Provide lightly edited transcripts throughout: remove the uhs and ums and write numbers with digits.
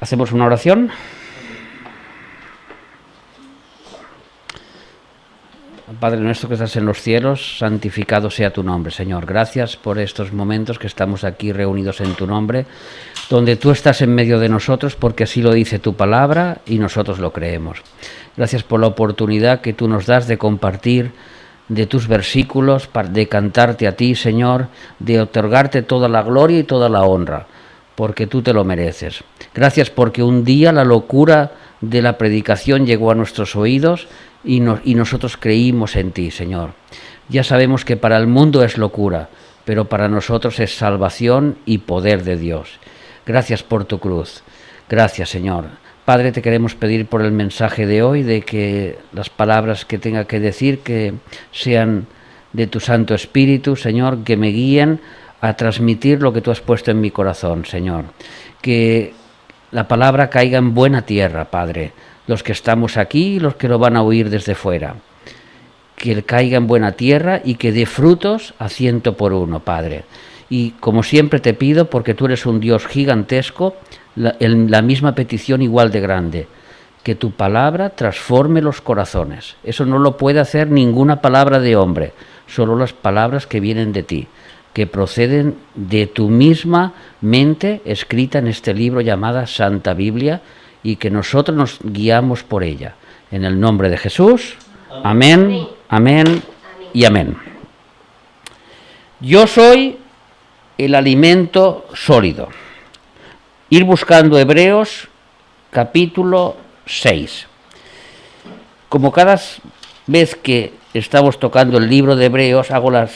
Hacemos una oración. Padre nuestro que estás en los cielos, santificado sea tu nombre, Señor. Gracias por estos momentos que estamos aquí reunidos en tu nombre, donde tú estás en medio de nosotros, porque así lo dice tu palabra y nosotros lo creemos. Gracias por la oportunidad que tú nos das de compartir de tus versículos, de cantarte a ti, Señor, de otorgarte toda la gloria y toda la honra, porque tú te lo mereces. Gracias porque un día la locura de la predicación llegó a nuestros oídos y nosotros creímos en ti, Señor. Ya sabemos que para el mundo es locura, pero para nosotros es salvación y poder de Dios. Gracias por tu cruz. Gracias, Señor. Padre, te queremos pedir por el mensaje de hoy, de que las palabras que tenga que decir que sean de tu Santo Espíritu, Señor, que me guíen a transmitir lo que tú has puesto en mi corazón, Señor. Que la palabra caiga en buena tierra, Padre, los que estamos aquí y los que lo van a oír desde fuera. Que caiga en buena tierra y que dé frutos a 100 por 1, Padre. Y como siempre te pido, porque tú eres un Dios gigantesco, la misma petición igual de grande, que tu palabra transforme los corazones. Eso no lo puede hacer ninguna palabra de hombre, solo las palabras que vienen de ti, que proceden de tu misma mente escrita en este libro llamada Santa Biblia, y que nosotros nos guiamos por ella. En el nombre de Jesús, amén, amén y amén. Yo soy el alimento sólido. Ir buscando Hebreos, capítulo 6. Como cada vez que estamos tocando el libro de Hebreos, hago la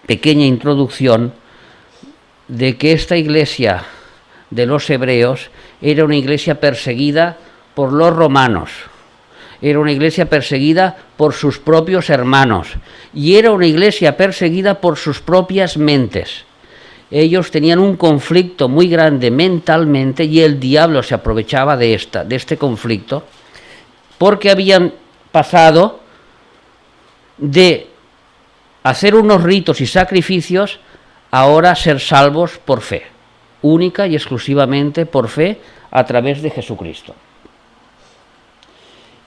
pequeña introducción de que esta iglesia de los hebreos era una iglesia perseguida por los romanos, era una iglesia perseguida por sus propios hermanos y era una iglesia perseguida por sus propias mentes. Ellos tenían un conflicto muy grande mentalmente y el diablo se aprovechaba de este conflicto, porque habían pasado de hacer unos ritos y sacrificios a ahora ser salvos por fe, única y exclusivamente por fe a través de Jesucristo.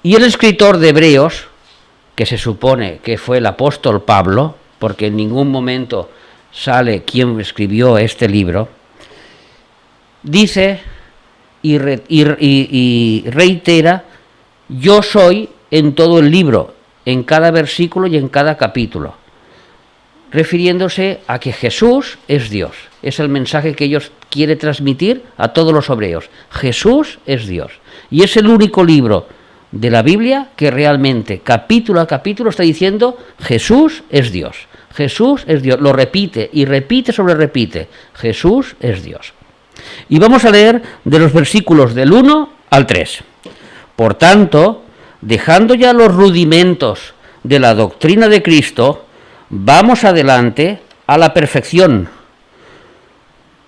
Y el escritor de Hebreos, que se supone que fue el apóstol Pablo, porque en ningún momento sale quien escribió este libro, dice y reitera: yo soy en todo el libro, en cada versículo y en cada capítulo, refiriéndose a que Jesús es Dios. Es el mensaje que ellos quieren transmitir a todos los hebreos. Jesús es Dios. Y es el único libro de la Biblia que realmente, capítulo a capítulo, está diciendo Jesús es Dios. Jesús es Dios. Lo repite y repite sobre repite. Jesús es Dios. Y vamos a leer de los versículos del 1 al 3. Por tanto, dejando ya los rudimentos de la doctrina de Cristo, vamos adelante a la perfección,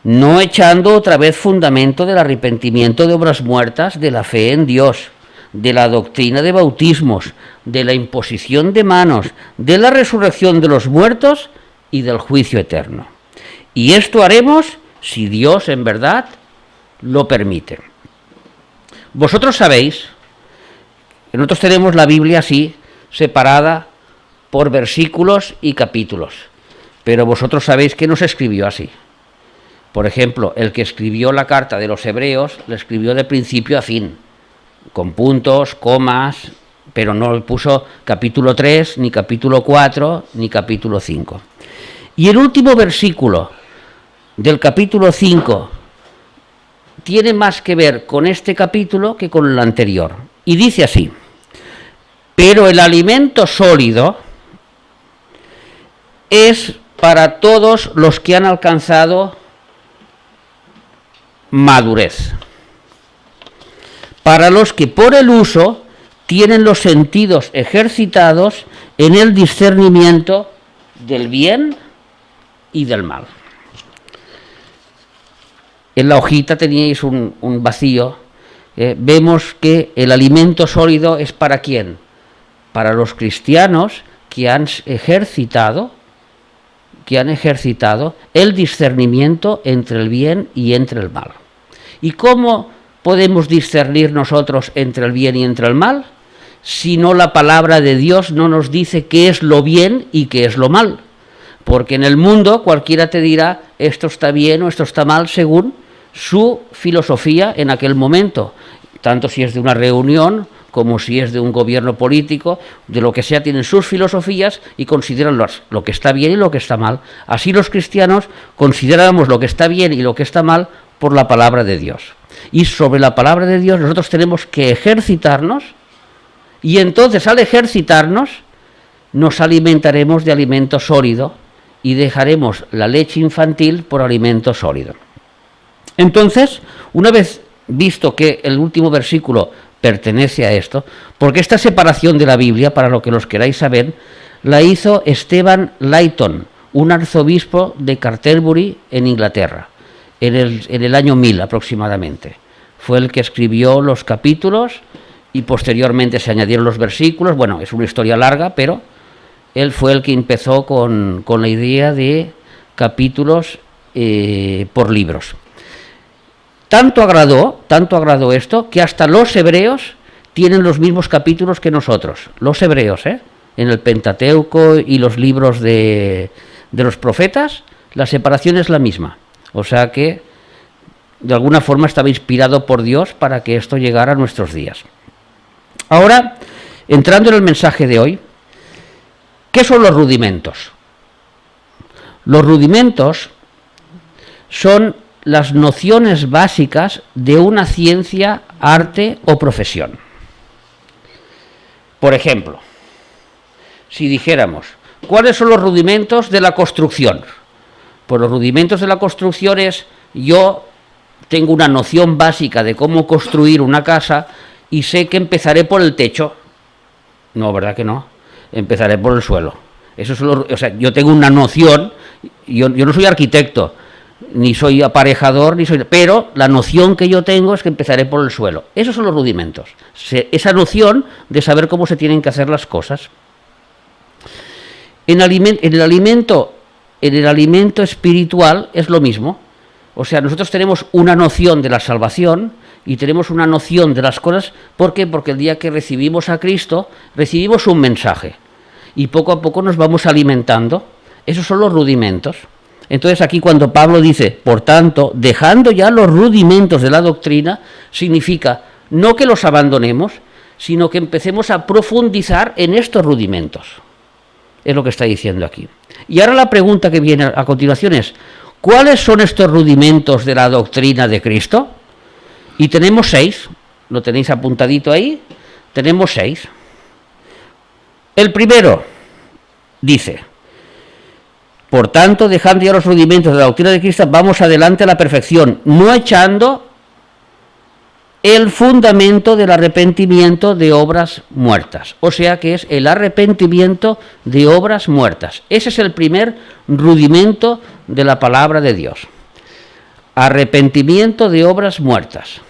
no echando otra vez fundamento del arrepentimiento de obras muertas, de la fe en Dios, de la doctrina de bautismos, de la imposición de manos, de la resurrección de los muertos y del juicio eterno. Y esto haremos si Dios en verdad lo permite. Vosotros sabéis que nosotros tenemos la Biblia así, separada por versículos y capítulos, pero vosotros sabéis que no se escribió así. Por ejemplo, el que escribió la carta de los hebreos, la escribió de principio a fin, con puntos, comas, pero no puso capítulo 3, ni capítulo 4, ni capítulo 5. Y el último versículo del capítulo 5 tiene más que ver con este capítulo que con el anterior. Y dice así: pero el alimento sólido es para todos los que han alcanzado madurez, para los que por el uso tienen los sentidos ejercitados en el discernimiento del bien y del mal. En la hojita teníais un vacío. Vemos que el alimento sólido es ¿para quién? Para los cristianos que han ejercitado el discernimiento entre el bien y entre el mal. ¿Y cómo podemos discernir nosotros entre el bien y entre el mal? Si no, la palabra de Dios no nos dice qué es lo bien y qué es lo mal. Porque en el mundo cualquiera te dirá esto está bien o esto está mal según su filosofía en aquel momento. Tanto si es de una reunión como si es de un gobierno político, de lo que sea, tienen sus filosofías y consideran lo que está bien y lo que está mal. Así los cristianos consideramos lo que está bien y lo que está mal por la palabra de Dios. Y sobre la palabra de Dios nosotros tenemos que ejercitarnos, y entonces al ejercitarnos nos alimentaremos de alimento sólido y dejaremos la leche infantil por alimento sólido. Entonces, una vez visto que el último versículo pertenece a esto, porque esta separación de la Biblia, para lo que los queráis saber, la hizo Stephen Layton, un arzobispo de Canterbury en Inglaterra, en el año 1000 aproximadamente. Fue el que escribió los capítulos y posteriormente se añadieron los versículos. Bueno, es una historia larga, pero él fue el que empezó con la idea de capítulos por libros. Tanto agradó esto, que hasta los hebreos tienen los mismos capítulos que nosotros. Los hebreos, en el Pentateuco y los libros de los profetas, la separación es la misma. O sea que, de alguna forma, estaba inspirado por Dios para que esto llegara a nuestros días. Ahora, entrando en el mensaje de hoy, ¿qué son los rudimentos? Los rudimentos son las nociones básicas de una ciencia, arte o profesión. Por ejemplo, si dijéramos, ¿cuáles son los rudimentos de la construcción? Pues los rudimentos de la construcción es, yo tengo una noción básica de cómo construir una casa y sé que empezaré por el techo. No, ¿verdad que no? Empezaré por el suelo. Eso es o sea, yo tengo una noción, yo no soy arquitecto, ni soy aparejador, pero la noción que yo tengo es que empezaré por el suelo. Esos son los rudimentos. Esa noción de saber cómo se tienen que hacer las cosas. En el alimento espiritual es lo mismo. O sea, nosotros tenemos una noción de la salvación y tenemos una noción de las cosas. ¿Por qué? Porque el día que recibimos a Cristo, recibimos un mensaje. Y poco a poco nos vamos alimentando. Esos son los rudimentos. Entonces aquí cuando Pablo dice, por tanto, dejando ya los rudimentos de la doctrina, significa no que los abandonemos, sino que empecemos a profundizar en estos rudimentos. Es lo que está diciendo aquí. Y ahora la pregunta que viene a continuación es, ¿cuáles son estos rudimentos de la doctrina de Cristo? Y tenemos 6, lo tenéis apuntadito ahí, tenemos 6. El primero dice, por tanto, dejando ya los rudimentos de la doctrina de Cristo, vamos adelante a la perfección, no echando el fundamento del arrepentimiento de obras muertas. O sea que es el arrepentimiento de obras muertas. Ese es el primer rudimento de la palabra de Dios. Arrepentimiento de obras muertas.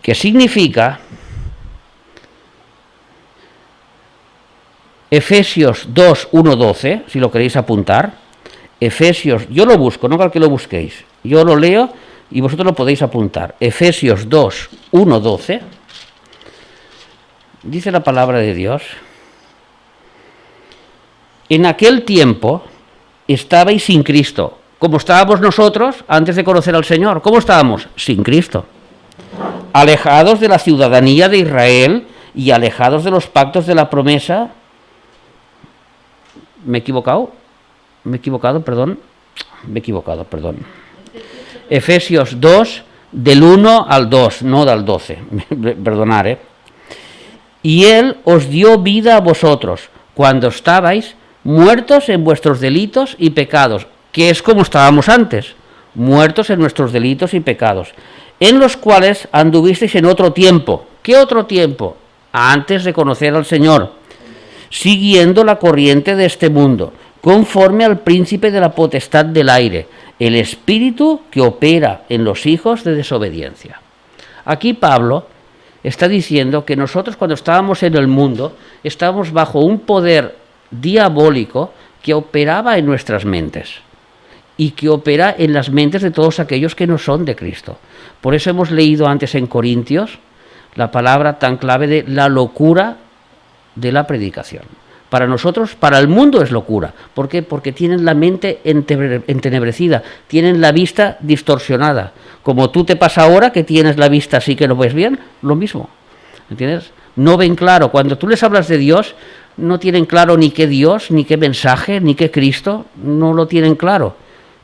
¿Qué significa? Efesios 2, 1, 12, si lo queréis apuntar. Efesios, yo lo busco, no cal que lo busquéis. Yo lo leo y vosotros lo podéis apuntar. Efesios 2, 1, 12. Dice la palabra de Dios. En aquel tiempo estabais sin Cristo, como estábamos nosotros antes de conocer al Señor. ¿Cómo estábamos? Sin Cristo. Alejados de la ciudadanía de Israel y alejados de los pactos de la promesa. ¿Me he equivocado? Perdón. Efesios 2, del 1 al 2, no del 12. Perdonad, Y Él os dio vida a vosotros, cuando estabais muertos en vuestros delitos y pecados, que es como estábamos antes, muertos en nuestros delitos y pecados, en los cuales anduvisteis en otro tiempo. ¿Qué otro tiempo? Antes de conocer al Señor, siguiendo la corriente de este mundo, conforme al príncipe de la potestad del aire, el espíritu que opera en los hijos de desobediencia. Aquí Pablo está diciendo que nosotros cuando estábamos en el mundo, estábamos bajo un poder diabólico que operaba en nuestras mentes. y que opera en las mentes de todos aquellos que no son de Cristo. Por eso hemos leído antes en Corintios la palabra tan clave de la locura de la predicación. Para nosotros, para el mundo es locura. ¿Por qué? Porque tienen la mente entenebrecida, tienen la vista distorsionada. Como tú te pasa ahora que tienes la vista así que no ves bien, lo mismo. ¿Entiendes? No ven claro. Cuando tú les hablas de Dios, no tienen claro ni qué Dios, ni qué mensaje, ni qué Cristo, no lo tienen claro.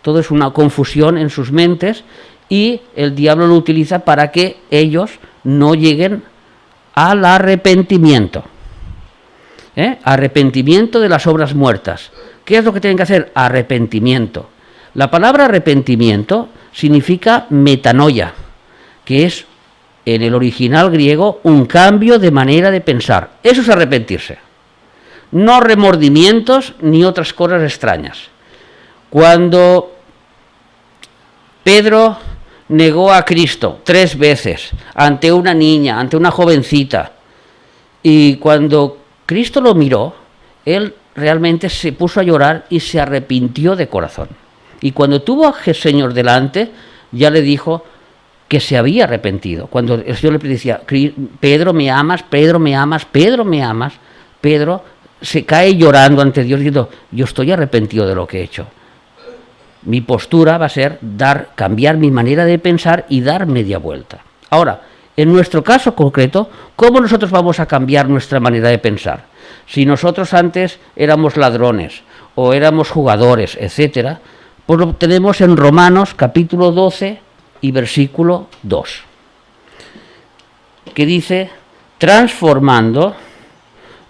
Todo es una confusión en sus mentes y el diablo lo utiliza para que ellos no lleguen al arrepentimiento. Arrepentimiento de las obras muertas. ¿Qué es lo que tienen que hacer? Arrepentimiento. La palabra arrepentimiento significa metanoia, que es en el original griego un cambio de manera de pensar. Eso es arrepentirse. No remordimientos ni otras cosas extrañas. Cuando Pedro negó a Cristo 3 veces ante una niña, ante una jovencita, y cuando Cristo lo miró, él realmente se puso a llorar y se arrepintió de corazón. Y cuando tuvo a Señor delante, ya le dijo que se había arrepentido. Cuando el Señor le decía, Pedro, ¿me amas? Pedro, ¿me amas? Pedro, ¿me amas? Pedro se cae llorando ante Dios diciendo, yo estoy arrepentido de lo que he hecho. Mi postura va a ser cambiar mi manera de pensar y dar media vuelta. Ahora, en nuestro caso concreto, ¿cómo nosotros vamos a cambiar nuestra manera de pensar? Si nosotros antes éramos ladrones o éramos jugadores, etcétera, pues lo tenemos en Romanos capítulo 12 y versículo 2, que dice, transformando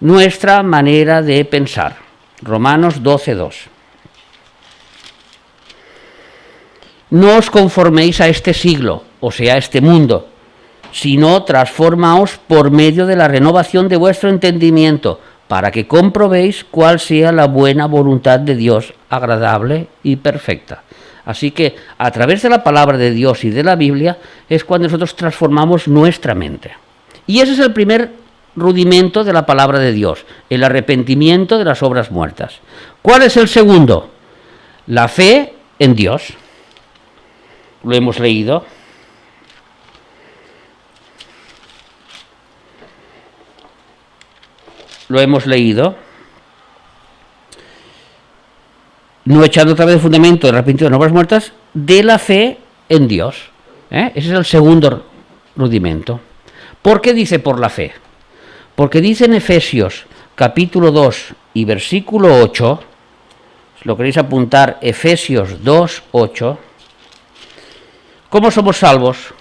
nuestra manera de pensar. Romanos 12, 2. No os conforméis a este siglo, o sea, a este mundo, sino transformaos por medio de la renovación de vuestro entendimiento, para que comprobéis cuál sea la buena voluntad de Dios, agradable y perfecta. Así que a través de la palabra de Dios y de la Biblia es cuando nosotros transformamos nuestra mente. Y ese es el primer rudimento de la palabra de Dios, el arrepentimiento de las obras muertas. ¿Cuál es el segundo? La fe en Dios. Lo hemos leído. Lo hemos leído. No echando otra vez el fundamento de arrepentimiento de las obras muertas, de la fe en Dios. Ese es el segundo rudimento. ¿Por qué dice por la fe? Porque dice en Efesios capítulo 2 y versículo 8, si lo queréis apuntar, Efesios 2, 8, ¿cómo somos salvos?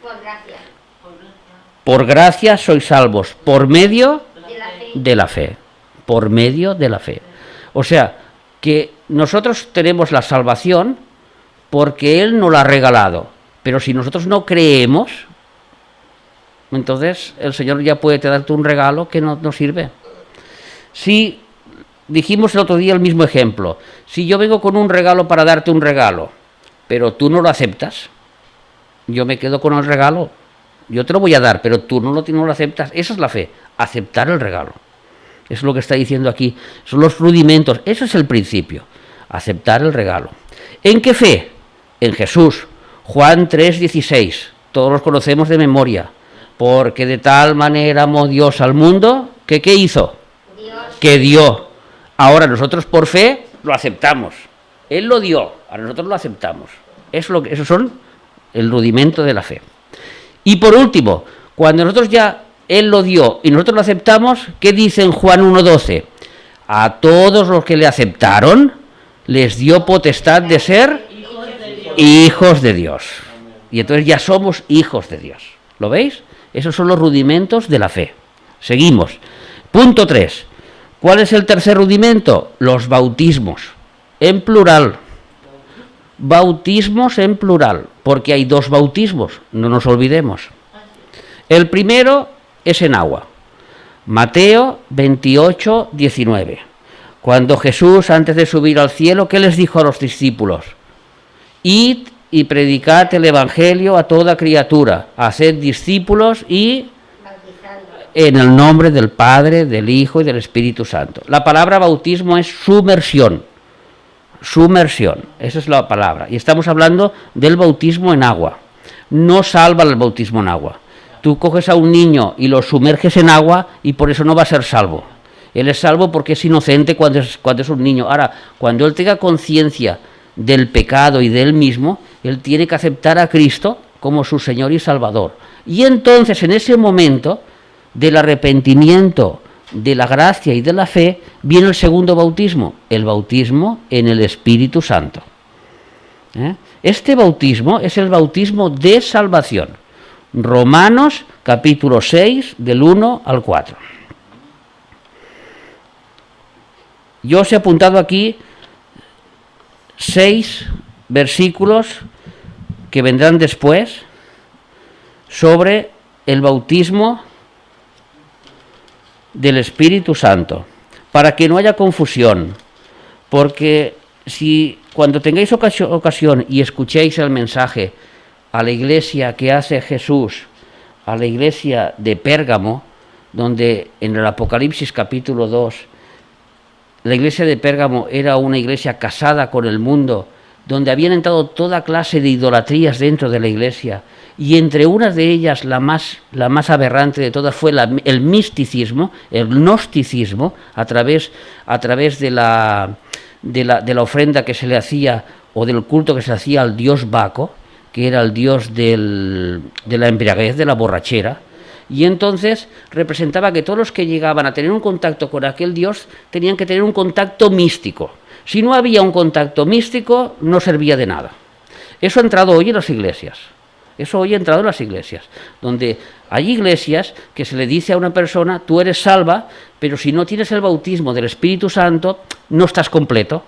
Por gracia. Por gracia sois salvos, por medio de la fe. Por medio de la fe. O sea, que nosotros tenemos la salvación porque Él nos la ha regalado. Pero si nosotros no creemos, entonces el Señor ya puede darte un regalo que no nos sirve. Si dijimos el otro día el mismo ejemplo, si yo vengo con un regalo para darte un regalo, pero tú no lo aceptas, yo me quedo con el regalo. Yo te lo voy a dar, pero tú no lo aceptas. Esa es la fe, aceptar el regalo. Eso es lo que está diciendo aquí. Son los rudimentos. Eso es el principio, aceptar el regalo. ¿En qué fe? En Jesús. Juan 3:16. Todos los conocemos de memoria. Porque de tal manera amó Dios al mundo, que ¿qué hizo? Dios. Que dio. Ahora nosotros por fe lo aceptamos. Él lo dio, ahora nosotros lo aceptamos. Esos son el rudimento de la fe. Y por último, cuando nosotros ya Él lo dio y nosotros lo aceptamos, ¿qué dice en Juan 1:12? A todos los que le aceptaron, les dio potestad de ser hijos de Dios. Y entonces ya somos hijos de Dios. ¿Lo veis? Esos son los rudimentos de la fe. Seguimos. Punto 3. ¿Cuál es el tercer rudimento? Los bautismos. En plural. Bautismos en plural, porque hay 2 bautismos, no nos olvidemos. El primero es en agua. Mateo 28, 19. Cuando Jesús, antes de subir al cielo, ¿qué les dijo a los discípulos? Id y predicad el evangelio a toda criatura, haced discípulos y en el nombre del Padre, del Hijo y del Espíritu Santo. La palabra bautismo es sumersión. Sumersión, esa es la palabra. Y estamos hablando del bautismo en agua. No salva el bautismo en agua. Tú coges a un niño y lo sumerges en agua y por eso no va a ser salvo. Él es salvo porque es inocente cuando es un niño. Ahora, cuando él tenga conciencia del pecado y de él mismo, él tiene que aceptar a Cristo como su Señor y Salvador. Y entonces, en ese momento del arrepentimiento, de la gracia y de la fe, viene el segundo bautismo, el bautismo en el Espíritu Santo. Este bautismo es el bautismo de salvación. Romanos capítulo 6, del 1 al 4. Yo os he apuntado aquí 6 versículos que vendrán después sobre el bautismo del Espíritu Santo, para que no haya confusión, porque si cuando tengáis ocasión y escuchéis el mensaje a la iglesia que hace Jesús, a la iglesia de Pérgamo, donde en el Apocalipsis capítulo 2, la iglesia de Pérgamo era una iglesia casada con el mundo, donde habían entrado toda clase de idolatrías dentro de la iglesia, y entre unas de ellas, la más aberrante de todas, fue el misticismo, el gnosticismo, a través de la ofrenda que se le hacía, o del culto que se le hacía al dios Baco, que era el dios de la embriaguez, de la borrachera, y entonces representaba que todos los que llegaban a tener un contacto con aquel dios tenían que tener un contacto místico. Si no había un contacto místico, no servía de nada. Eso ha entrado hoy en las iglesias. Eso hoy ha entrado en las iglesias, donde hay iglesias que se le dice a una persona, tú eres salva, pero si no tienes el bautismo del Espíritu Santo, no estás completo,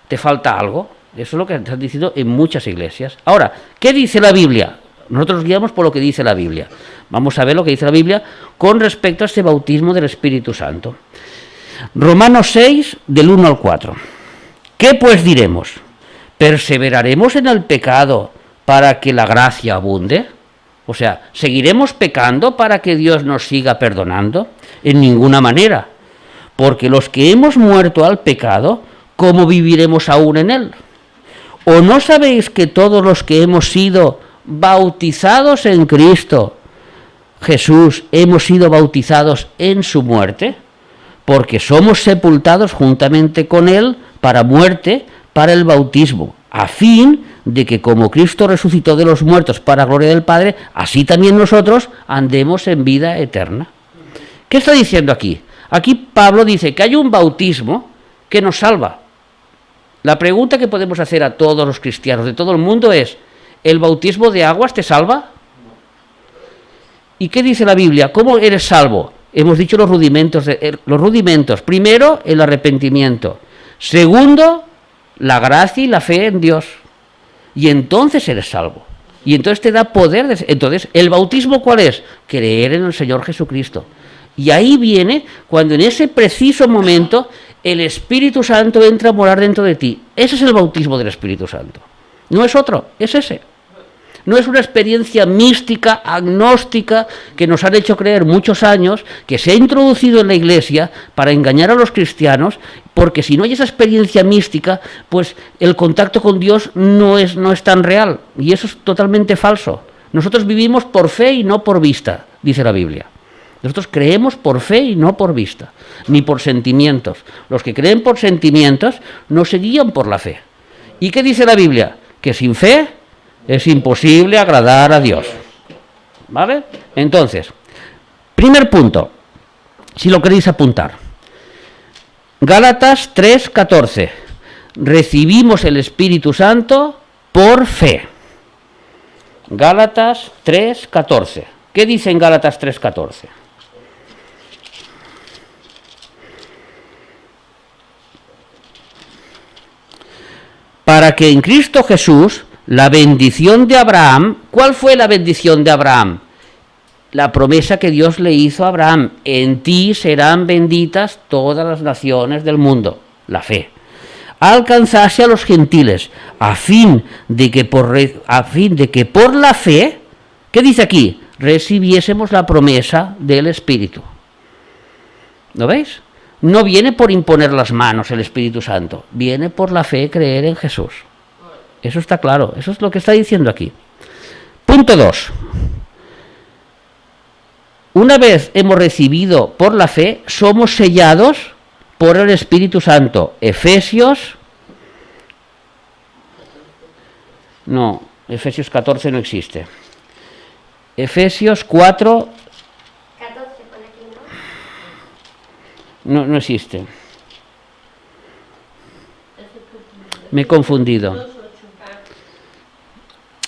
te falta algo. Eso es lo que están diciendo en muchas iglesias. Ahora, ¿qué dice la Biblia? Nosotros nos guiamos por lo que dice la Biblia. Vamos a ver lo que dice la Biblia con respecto a este bautismo del Espíritu Santo. Romanos 6, del 1 al 4. ¿Qué pues diremos? ¿Perseveraremos en el pecado para que la gracia abunde? O sea, ¿seguiremos pecando para que Dios nos siga perdonando? En ninguna manera. Porque los que hemos muerto al pecado, ¿cómo viviremos aún en él? ¿O no sabéis que todos los que hemos sido bautizados en Cristo Jesús hemos sido bautizados en su muerte? Porque somos sepultados juntamente con él para muerte, para el bautismo, a fin de que como Cristo resucitó de los muertos para gloria del Padre, así también nosotros andemos en vida eterna. ¿Qué está diciendo aquí? Aquí Pablo dice que hay un bautismo que nos salva. La pregunta que podemos hacer a todos los cristianos de todo el mundo es, ¿el bautismo de aguas te salva? ¿Y qué dice la Biblia? ¿Cómo eres salvo? Hemos dicho los rudimentos. Primero, el arrepentimiento. Segundo, la gracia y la fe en Dios. Y entonces eres salvo. Y entonces te da poder. Entonces, ¿el bautismo cuál es? Creer en el Señor Jesucristo. Y ahí viene cuando en ese preciso momento el Espíritu Santo entra a morar dentro de ti. Ese es el bautismo del Espíritu Santo. No es otro, es ese. No es una experiencia mística, agnóstica, que nos han hecho creer muchos años, que se ha introducido en la Iglesia para engañar a los cristianos, porque si no hay esa experiencia mística, pues el contacto con Dios no es tan real, y eso es totalmente falso. Nosotros vivimos por fe y no por vista, dice la Biblia. Nosotros creemos por fe y no por vista, ni por sentimientos. Los que creen por sentimientos no se guían por la fe. ¿Y qué dice la Biblia? Que sin fe es imposible agradar a Dios. ¿Vale? Entonces, primer punto, si lo queréis apuntar. Gálatas 3:14. Recibimos el Espíritu Santo por fe. Gálatas 3:14. ¿Qué dice en Gálatas 3:14? Para que en Cristo Jesús la bendición de Abraham, ¿cuál fue la bendición de Abraham? La promesa que Dios le hizo a Abraham, en ti serán benditas todas las naciones del mundo, la fe. Alcanzase a los gentiles, a fin de que por la fe, ¿qué dice aquí? Recibiésemos la promesa del Espíritu. ¿Lo veis? No viene por imponer las manos el Espíritu Santo, viene por la fe creer en Jesús. Eso está claro, eso es lo que está diciendo aquí. Punto 2. Una vez hemos recibido por la fe, somos sellados por el Espíritu Santo. Efesios 14 no existe. Efesios 4, 14 pone aquí, ¿no? no existe. Me he confundido.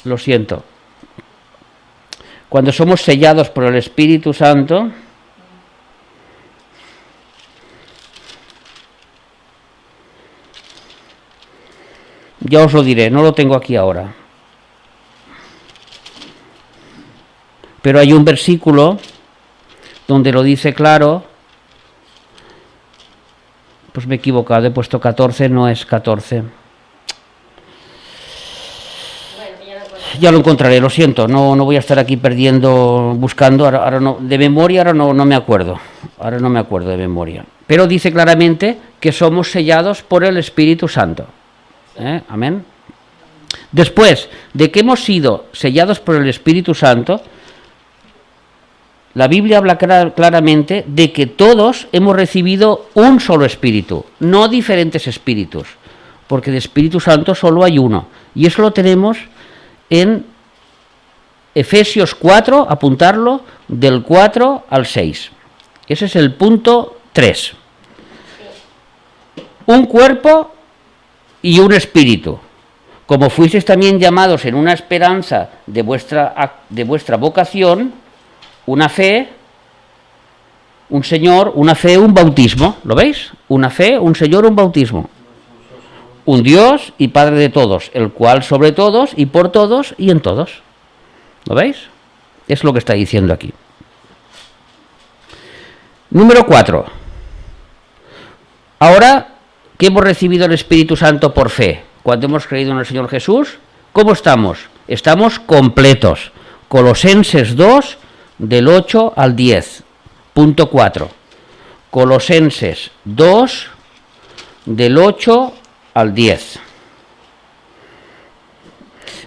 Lo siento. Cuando somos sellados por el Espíritu Santo, ya os lo diré, no lo tengo aquí ahora. Pero hay un versículo donde lo dice claro. Pues me he equivocado, he puesto 14, no es 14. Ya lo encontraré, lo siento, no voy a estar aquí buscando, ahora no, de memoria ahora no me acuerdo, de memoria. Pero dice claramente que somos sellados por el Espíritu Santo. Amén. Después de que hemos sido sellados por el Espíritu Santo, la Biblia habla claramente de que todos hemos recibido un solo espíritu, no diferentes espíritus, porque de Espíritu Santo solo hay uno, y eso lo tenemos en Efesios 4, apuntarlo, del 4 al 6. Ese es el punto 3. Un cuerpo y un espíritu. Como fuisteis también llamados en una esperanza de vuestra vocación, una fe, un Señor, una fe, un bautismo. ¿Lo veis? Una fe, un Señor, un bautismo. Un Dios y Padre de todos, el cual sobre todos y por todos y en todos. ¿Lo veis? Es lo que está diciendo aquí. Número 4. Ahora que hemos recibido el Espíritu Santo por fe, cuando hemos creído en el Señor Jesús, ¿cómo estamos? Estamos completos. Colosenses 2, del 8 al 10. Punto 4. Colosenses 2, del 8 al 10.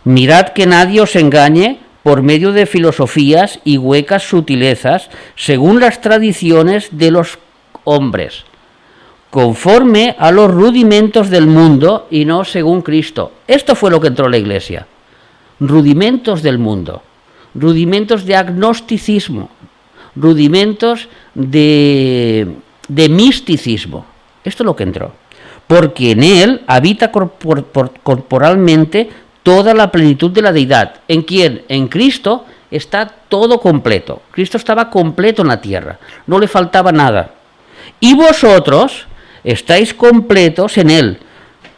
Mirad que nadie os engañe por medio de filosofías y huecas sutilezas, según las tradiciones de los hombres, conforme a los rudimentos del mundo y no según Cristo. Esto fue lo que entró en la Iglesia. Rudimentos del mundo, rudimentos de agnosticismo, rudimentos de misticismo. Esto es lo que entró. Porque en él habita corporalmente toda la plenitud de la deidad. ¿En quién? En Cristo está todo completo. Cristo estaba completo en la tierra, no le faltaba nada. Y vosotros estáis completos en él,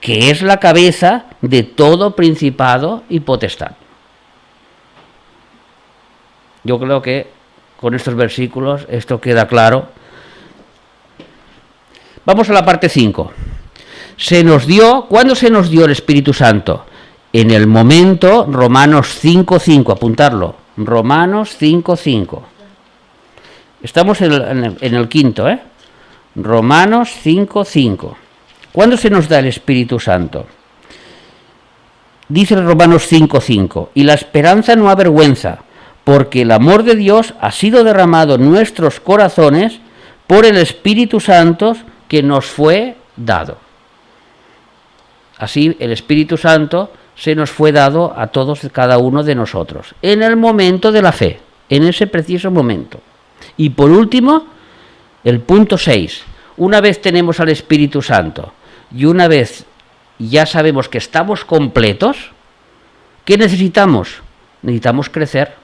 que es la cabeza de todo principado y potestad. Yo creo que con estos versículos esto queda claro. Vamos a la parte 5. ¿Cuándo se nos dio el Espíritu Santo? En el momento, Romanos 5:5, apuntarlo, Romanos 5:5. Estamos en el quinto, Romanos 5:5. ¿Cuándo se nos da el Espíritu Santo? Dice Romanos 5:5, y la esperanza no avergüenza, porque el amor de Dios ha sido derramado en nuestros corazones por el Espíritu Santo que nos fue dado. Así el Espíritu Santo se nos fue dado a todos, cada uno de nosotros, en el momento de la fe, en ese preciso momento. Y por último, el punto 6. Una vez tenemos al Espíritu Santo y una vez ya sabemos que estamos completos, ¿qué necesitamos? Necesitamos crecer.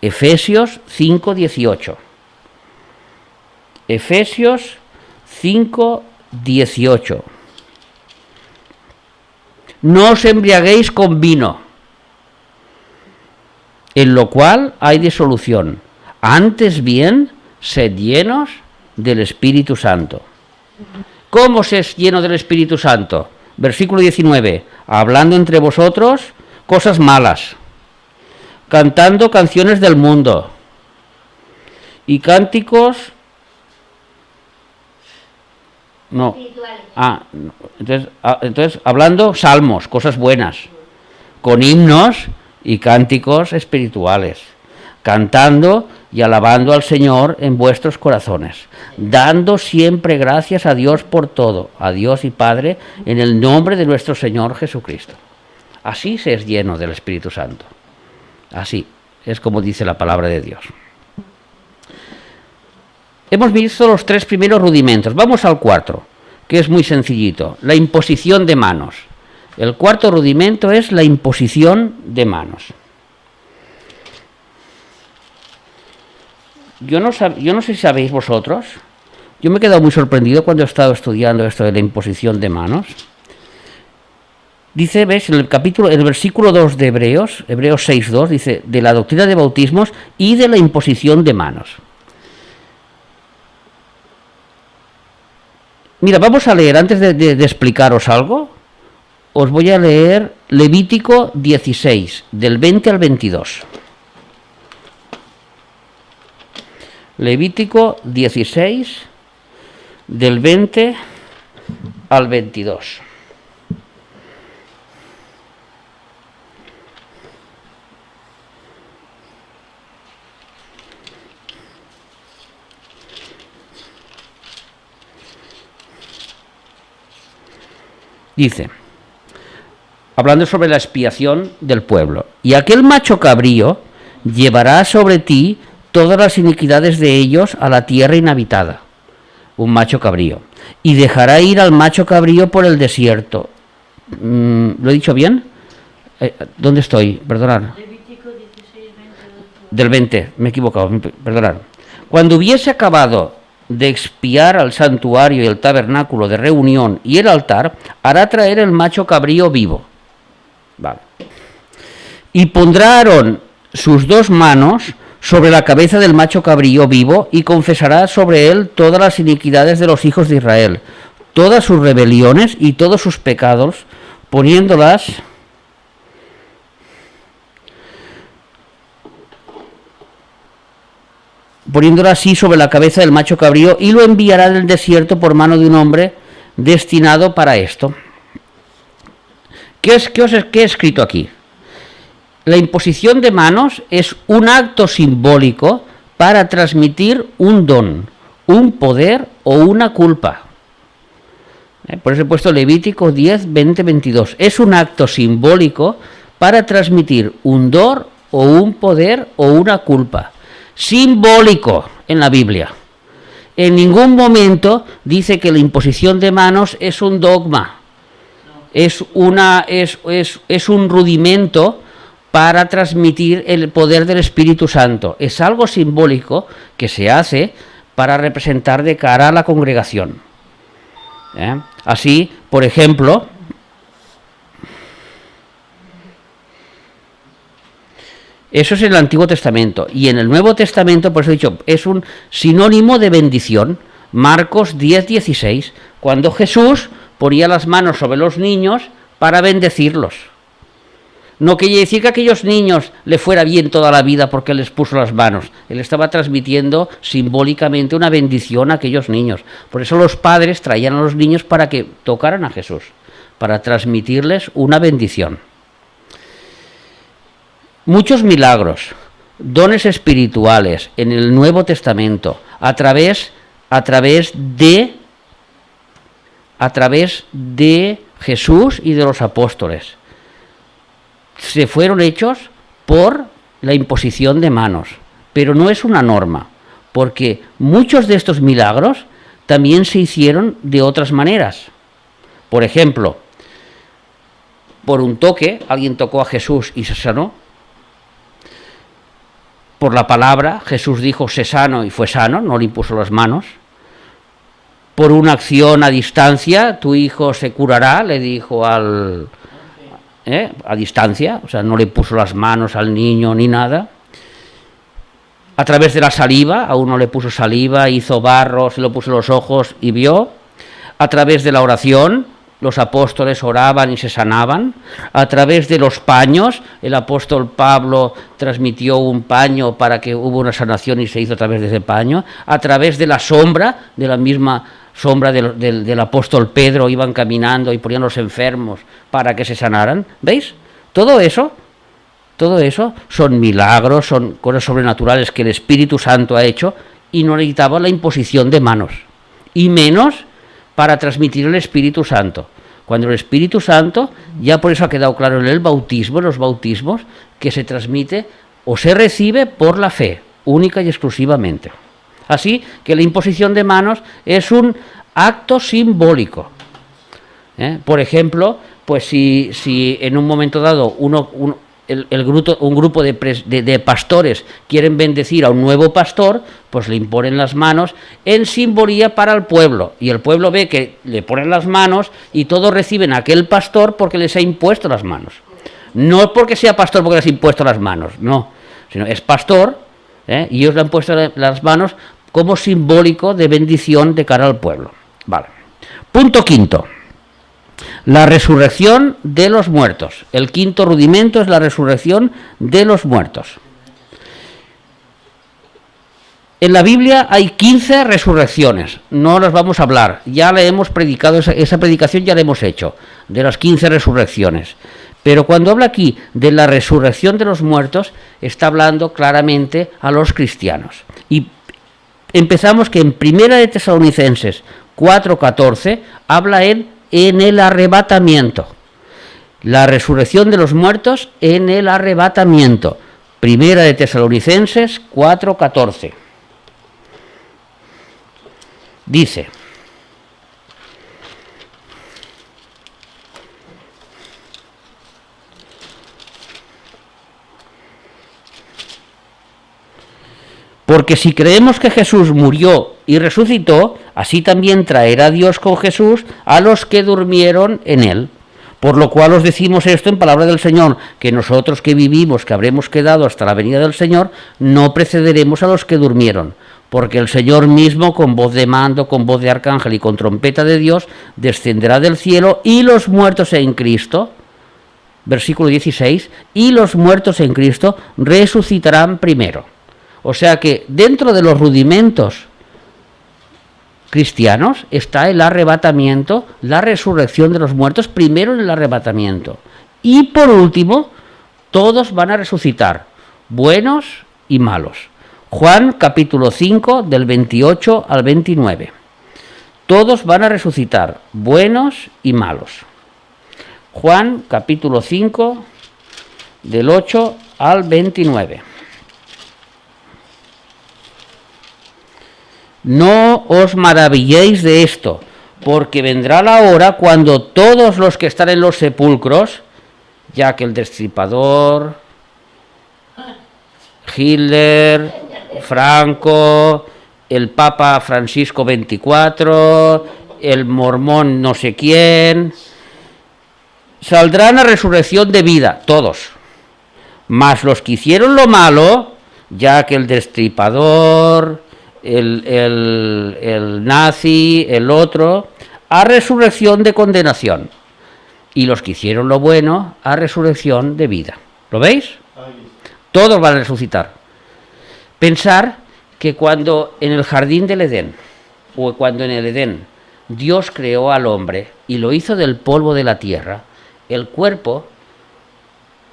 Efesios 5:18. Efesios 5:18. No os embriaguéis con vino, en lo cual hay disolución. Antes bien, sed llenos del Espíritu Santo. ¿Cómo se es lleno del Espíritu Santo? Versículo 19. Hablando entre vosotros cosas malas, cantando canciones del mundo y cánticos No. Espirituales. No. Entonces, hablando salmos, cosas buenas, con himnos y cánticos espirituales, cantando y alabando al Señor en vuestros corazones, dando siempre gracias a Dios por todo, a Dios y Padre, en el nombre de nuestro Señor Jesucristo. Así se es lleno del Espíritu Santo. Así es como dice la palabra de Dios. Hemos visto los 3 primeros rudimentos. Vamos al 4, que es muy sencillito, la imposición de manos. El 4 rudimento es la imposición de manos. Yo no sé si sabéis vosotros, yo me he quedado muy sorprendido cuando he estado estudiando esto de la imposición de manos. Dice, ves, en el versículo 2 de Hebreos 6:2, dice, de la doctrina de bautismos y de la imposición de manos. Mira, vamos a leer, antes de explicaros algo, os voy a leer Levítico 16, del 20 al 22. Levítico 16, del 20 al 22. Dice, hablando sobre la expiación del pueblo, y aquel macho cabrío llevará sobre ti todas las iniquidades de ellos a la tierra inhabitada, un macho cabrío, y dejará ir al macho cabrío por el desierto. ¿Lo he dicho bien? ¿Dónde estoy? Perdonad. Levítico 16, 20. Del 20, me he equivocado, perdonad. Cuando hubiese acabado de expiar al santuario y el tabernáculo de reunión y el altar, hará traer el macho cabrío vivo. Vale. Y pondrá Aarón sus 2 manos sobre la cabeza del macho cabrío vivo y confesará sobre él todas las iniquidades de los hijos de Israel, todas sus rebeliones y todos sus pecados, poniéndolas así sobre la cabeza del macho cabrío, y lo enviará del desierto por mano de un hombre destinado para esto. ¿Qué he escrito aquí? La imposición de manos es un acto simbólico para transmitir un don, un poder o una culpa. Por eso he puesto Levítico 10, 20, 22. Es un acto simbólico para transmitir un don o un poder o una culpa. Simbólico en la Biblia. En ningún momento dice que la imposición de manos es un dogma, es un rudimento para transmitir el poder del Espíritu Santo. Es algo simbólico que se hace para representar de cara a la congregación. Así, por ejemplo, eso es en el Antiguo Testamento. Y en el Nuevo Testamento, por eso he dicho, es un sinónimo de bendición. Marcos 10, 16, cuando Jesús ponía las manos sobre los niños para bendecirlos. No quiere decir que a aquellos niños le fuera bien toda la vida porque les puso las manos. Él estaba transmitiendo simbólicamente una bendición a aquellos niños. Por eso los padres traían a los niños para que tocaran a Jesús, para transmitirles una bendición. Muchos milagros, dones espirituales en el Nuevo Testamento, a través de Jesús y de los apóstoles, se fueron hechos por la imposición de manos, pero no es una norma, porque muchos de estos milagros también se hicieron de otras maneras. Por ejemplo, por un toque, alguien tocó a Jesús y se sanó. Por la palabra, Jesús dijo, sé sano, y fue sano, no le impuso las manos. Por una acción a distancia, tu hijo se curará, le dijo a distancia, o sea, no le puso las manos al niño ni nada. A través de la saliva, a uno le puso saliva, hizo barro, se lo puso en los ojos y vio. A través de la oración, los apóstoles oraban y se sanaban, a través de los paños, el apóstol Pablo transmitió un paño para que hubo una sanación y se hizo a través de ese paño, a través de la sombra, de la misma sombra del apóstol Pedro, iban caminando y ponían los enfermos para que se sanaran. ¿Veis? Todo eso son milagros, son cosas sobrenaturales que el Espíritu Santo ha hecho y no necesitaba la imposición de manos, y menos para transmitir el Espíritu Santo. Cuando el Espíritu Santo, ya por eso ha quedado claro en el bautismo, en los bautismos, que se transmite o se recibe por la fe, única y exclusivamente. Así que la imposición de manos es un acto simbólico. Por ejemplo, pues si en un momento dado un grupo de pastores quieren bendecir a un nuevo pastor, pues le imponen las manos en simbolía para el pueblo, y el pueblo ve que le ponen las manos y todos reciben a aquel pastor porque les ha impuesto las manos, no porque sea pastor porque les ha impuesto las manos, no, sino es pastor, y ellos le han puesto las manos como simbólico de bendición de cara al pueblo. Vale. Punto quinto. La resurrección de los muertos. El quinto rudimento es la resurrección de los muertos. En la Biblia hay 15 resurrecciones, no las vamos a hablar, ya la hemos predicado, esa predicación ya la hemos hecho, de las 15 resurrecciones. Pero cuando habla aquí de la resurrección de los muertos, está hablando claramente a los cristianos. Y empezamos que en Primera de Tesalonicenses 4:14 habla en el arrebatamiento. La resurrección de los muertos en el arrebatamiento. Primera de Tesalonicenses 4:14. Dice: porque si creemos que Jesús murió y resucitó, así también traerá Dios con Jesús a los que durmieron en él. Por lo cual os decimos esto en palabra del Señor, que nosotros que vivimos, que habremos quedado hasta la venida del Señor, no precederemos a los que durmieron. Porque el Señor mismo, con voz de mando, con voz de arcángel y con trompeta de Dios, descenderá del cielo, y los muertos en Cristo, versículo 16, y los muertos en Cristo resucitarán primero. O sea que dentro de los rudimentos cristianos está el arrebatamiento, la resurrección de los muertos, primero en el arrebatamiento. Y por último, todos van a resucitar, buenos y malos. Juan capítulo 5, del 28 al 29. Todos van a resucitar, buenos y malos. Juan capítulo 5, del 8 al 29. No os maravilléis de esto, porque vendrá la hora cuando todos los que están en los sepulcros, ya que el Destripador, Hitler, Franco, el Papa Francisco XXIV, el mormón no sé quién, saldrán a resurrección de vida, todos. Mas los que hicieron lo malo, ya que el Destripador, el nazi, el otro, a resurrección de condenación. Y los que hicieron lo bueno, a resurrección de vida. ¿Lo veis? Todos van a resucitar. Pensar que cuando en el jardín del Edén, o cuando en el Edén, Dios creó al hombre y lo hizo del polvo de la tierra, el cuerpo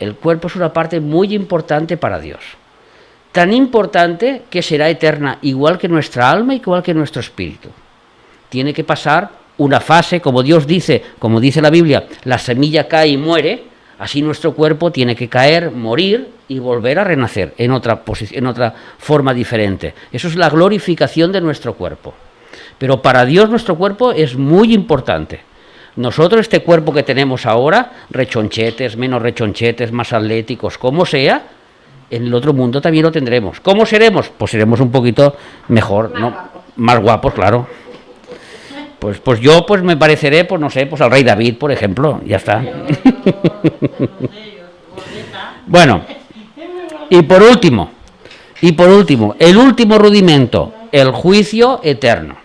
es una parte muy importante para Dios. Tan importante que será eterna, igual que nuestra alma y igual que nuestro espíritu. Tiene que pasar una fase, como Dios dice, como dice la Biblia, la semilla cae y muere, así nuestro cuerpo tiene que caer, morir y volver a renacer en otra forma diferente. Eso es la glorificación de nuestro cuerpo. Pero para Dios nuestro cuerpo es muy importante. Nosotros este cuerpo que tenemos ahora, rechonchetes, menos rechonchetes, más atléticos, como sea, en el otro mundo también lo tendremos. ¿Cómo seremos? Pues seremos un poquito mejor, ¿no? Más guapos, claro. Pues yo pues me pareceré, pues no sé, pues al rey David, por ejemplo, ya está. Bueno, y por último, el último rudimento, el juicio eterno.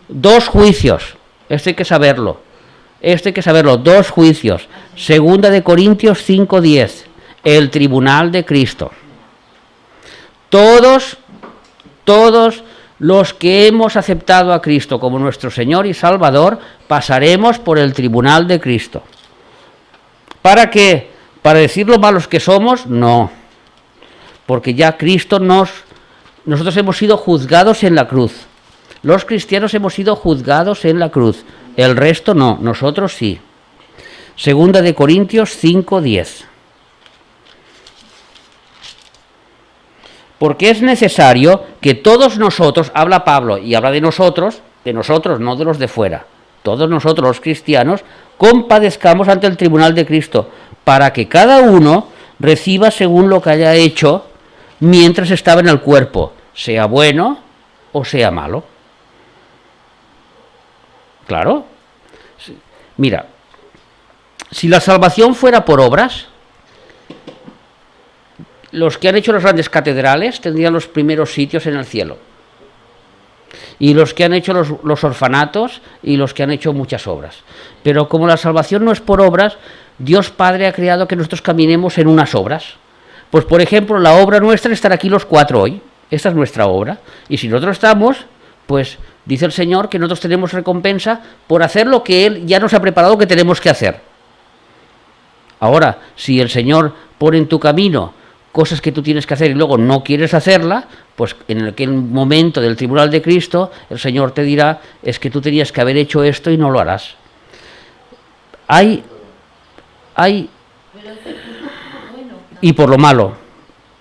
2 juicios, esto hay que saberlo. Esto hay que saberlo. 2 juicios. Segunda de Corintios 5:10. El tribunal de Cristo. Todos los que hemos aceptado a Cristo como nuestro Señor y Salvador, pasaremos por el tribunal de Cristo. ¿Para qué? ¿Para decir lo malos que somos? No. Porque ya Cristo nosotros hemos sido juzgados en la cruz. Los cristianos hemos sido juzgados en la cruz. El resto no, nosotros sí. Segunda de Corintios 5:10. Porque es necesario que todos nosotros, habla Pablo y habla de nosotros, no de los de fuera, todos nosotros los cristianos, compadezcamos ante el tribunal de Cristo, para que cada uno reciba según lo que haya hecho mientras estaba en el cuerpo, sea bueno o sea malo. Claro. Mira, si la salvación fuera por obras, los que han hecho las grandes catedrales tendrían los primeros sitios en el cielo. Y los que han hecho los orfanatos y los que han hecho muchas obras. Pero como la salvación no es por obras, Dios Padre ha creado que nosotros caminemos en unas obras. Pues por ejemplo, la obra nuestra es estar aquí los 4 hoy. Esta es nuestra obra. Y si nosotros estamos, pues dice el Señor que nosotros tenemos recompensa por hacer lo que Él ya nos ha preparado que tenemos que hacer. Ahora, si el Señor pone en tu camino cosas que tú tienes que hacer y luego no quieres hacerla, pues en aquel momento del tribunal de Cristo, el Señor te dirá, es que tú tenías que haber hecho esto y no lo harás. Y por lo malo,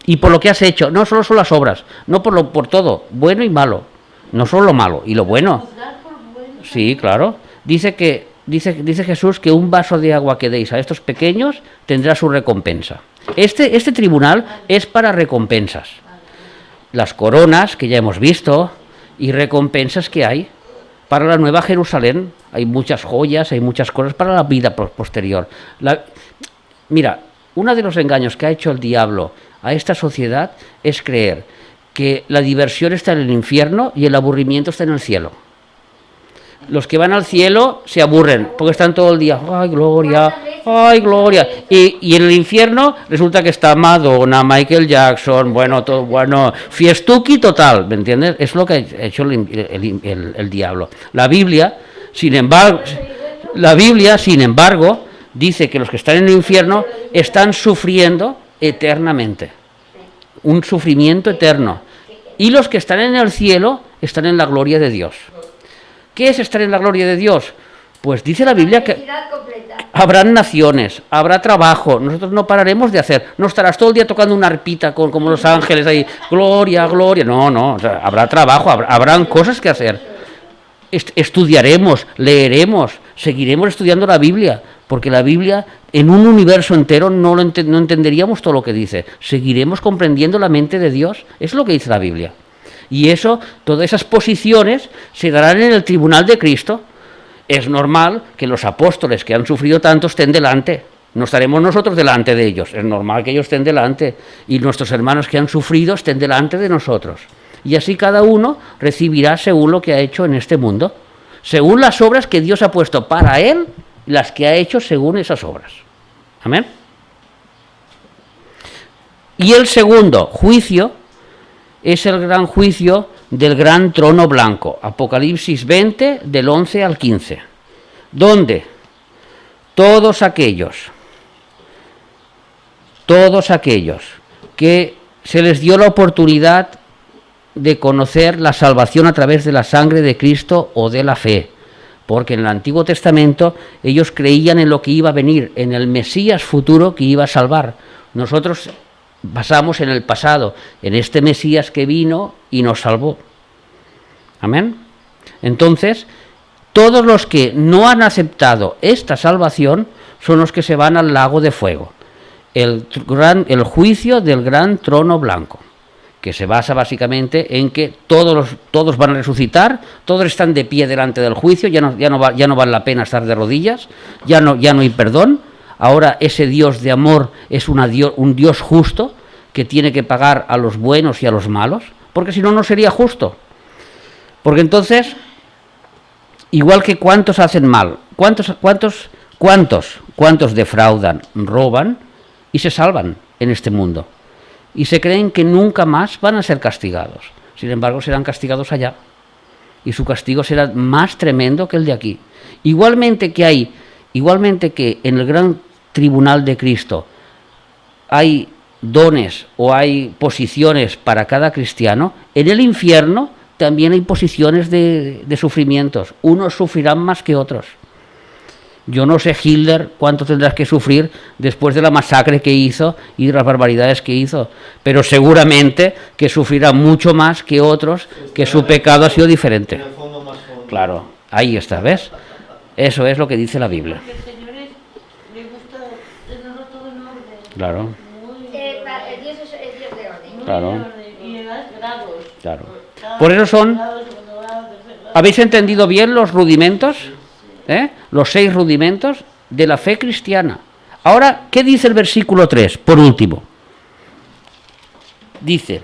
y por lo que has hecho, no solo son las obras, no por todo, bueno y malo, no solo lo malo, y lo bueno. Sí, claro. Dice Jesús que un vaso de agua que deis a estos pequeños tendrá su recompensa. Este tribunal es para recompensas. Las coronas que ya hemos visto y recompensas que hay para la Nueva Jerusalén. Hay muchas joyas, hay muchas cosas para la vida posterior. Mira, uno de los engaños que ha hecho el diablo a esta sociedad es creer que la diversión está en el infierno y el aburrimiento está en el cielo. Los que van al cielo se aburren porque están todo el día, ¡ay, gloria! ¡Ay, gloria! Y en el infierno resulta que está Madonna, Michael Jackson, fiestuki total, ¿me entiendes? Es lo que ha hecho el diablo. La Biblia, sin embargo, dice que los que están en el infierno están sufriendo eternamente. Un sufrimiento eterno. Y los que están en el cielo están en la gloria de Dios. ¿Qué es estar en la gloria de Dios? Pues dice la Biblia que habrán naciones, habrá trabajo, nosotros no pararemos de hacer, no estarás todo el día tocando una arpita como los ángeles ahí, gloria, gloria, no, o sea, habrá trabajo, habrán cosas que hacer. Estudiaremos, leeremos, seguiremos estudiando la Biblia, porque la Biblia en un universo entero no entenderíamos todo lo que dice, seguiremos comprendiendo la mente de Dios, es lo que dice la Biblia. Y eso, todas esas posiciones se darán en el tribunal de Cristo. Es normal que los apóstoles que han sufrido tanto estén delante. No estaremos nosotros delante de ellos. Es normal que ellos estén delante. Y nuestros hermanos que han sufrido estén delante de nosotros. Y así cada uno recibirá según lo que ha hecho en este mundo. Según las obras que Dios ha puesto para él, las que ha hecho según esas obras. Amén. Y el segundo juicio es el gran juicio del gran trono blanco, Apocalipsis 20, del 11 al 15, donde todos aquellos que se les dio la oportunidad de conocer la salvación a través de la sangre de Cristo o de la fe, porque en el Antiguo Testamento ellos creían en lo que iba a venir, en el Mesías futuro que iba a salvar. Nosotros basamos en el pasado, en este Mesías que vino y nos salvó. Amén. Entonces, todos los que no han aceptado esta salvación son los que se van al lago de fuego. El juicio del gran trono blanco, que se basa básicamente en que todos van a resucitar, todos están de pie delante del juicio, ya no vale la pena estar de rodillas, ya no hay perdón. Ahora ese Dios de amor es un Dios justo que tiene que pagar a los buenos y a los malos, porque si no, no sería justo. Porque entonces, igual que cuántos hacen mal ¿Cuántos defraudan, roban y se salvan en este mundo? Y se creen que nunca más van a ser castigados. Sin embargo, serán castigados allá. Y su castigo será más tremendo que el de aquí. Igualmente que en el gran tribunal de Cristo hay dones o hay posiciones para cada cristiano, en el infierno también hay posiciones de sufrimientos. Unos sufrirán más que otros. Yo no sé, Hitler, cuánto tendrás que sufrir después de la masacre que hizo y de las barbaridades que hizo, pero seguramente que sufrirá mucho más que otros, que su pecado ha sido diferente. Claro, ahí está, ¿ves? Eso es lo que dice la Biblia. Porque al Señor le gusta tenerlo todo en orden. Claro, Dios es Dios de orden. Claro. Muy en orden. Y le das grados. claro. Por eso son... Grados, segundo grado, tercer grado. ¿Habéis entendido bien los rudimentos? Los 6 rudimentos de la fe cristiana. Ahora, ¿qué dice el versículo 3? Por último. Dice,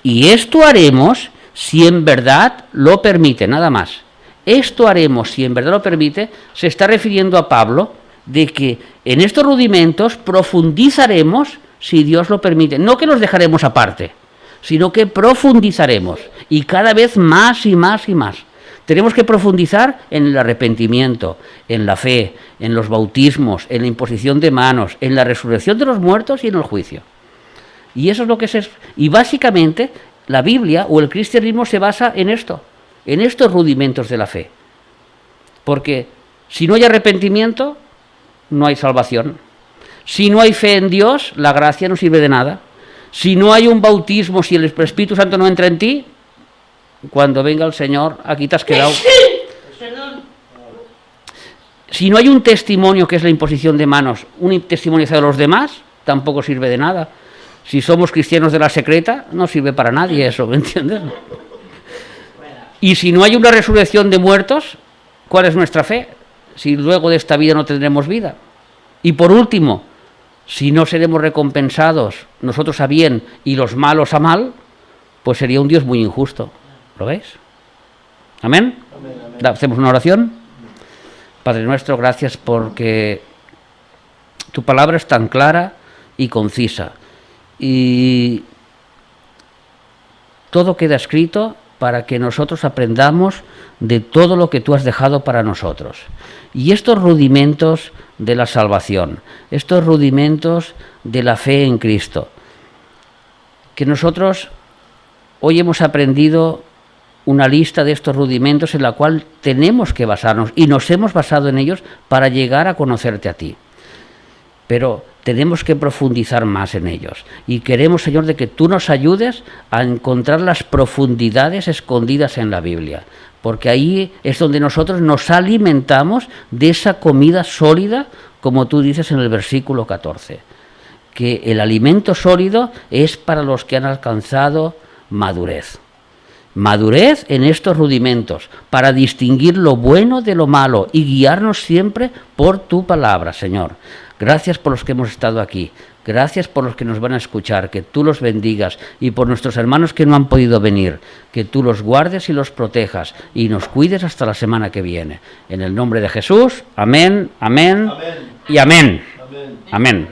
y esto haremos si en verdad lo permite, nada más. Esto haremos si en verdad lo permite, se está refiriendo a Pablo, de que en estos rudimentos profundizaremos si Dios lo permite. No que los dejaremos aparte, sino que profundizaremos, y cada vez más y más y más. Tenemos que profundizar en el arrepentimiento, en la fe, en los bautismos, en la imposición de manos, en la resurrección de los muertos y en el juicio. Y eso es lo que es. Y básicamente la Biblia o el cristianismo se basa en esto, en estos rudimentos de la fe. Porque si no hay arrepentimiento, no hay salvación. Si no hay fe en Dios, la gracia no sirve de nada. Si no hay un bautismo, si el Espíritu Santo no entra en ti, cuando venga el Señor, aquí te has quedado. Perdón. Si no hay un testimonio, que es la imposición de manos, un testimonio hacia los demás, tampoco sirve de nada. Si somos cristianos de la secreta, no sirve para nadie eso, ¿me entiendes? Y si no hay una resurrección de muertos, ¿cuál es nuestra fe? Si luego de esta vida no tendremos vida. Y por último, si no seremos recompensados nosotros a bien y los malos a mal, pues sería un Dios muy injusto. ¿Lo veis? ¿Amén? Amén. ¿Hacemos una oración? Padre nuestro, gracias porque tu palabra es tan clara y concisa. Y todo queda escrito para que nosotros aprendamos de todo lo que tú has dejado para nosotros. Y estos rudimentos de la salvación, estos rudimentos de la fe en Cristo, que nosotros hoy hemos aprendido una lista de estos rudimentos en la cual tenemos que basarnos, y nos hemos basado en ellos para llegar a conocerte a ti. Pero tenemos que profundizar más en ellos. Y queremos, Señor, de que tú nos ayudes a encontrar las profundidades escondidas en la Biblia. Porque ahí es donde nosotros nos alimentamos de esa comida sólida, como tú dices en el versículo 14. Que el alimento sólido es para los que han alcanzado madurez. Madurez en estos rudimentos, para distinguir lo bueno de lo malo y guiarnos siempre por tu palabra, Señor. Gracias por los que hemos estado aquí, gracias por los que nos van a escuchar, que tú los bendigas, y por nuestros hermanos que no han podido venir, que tú los guardes y los protejas y nos cuides hasta la semana que viene. En el nombre de Jesús, amén, amén, amén. Y amén. Amén. Amén.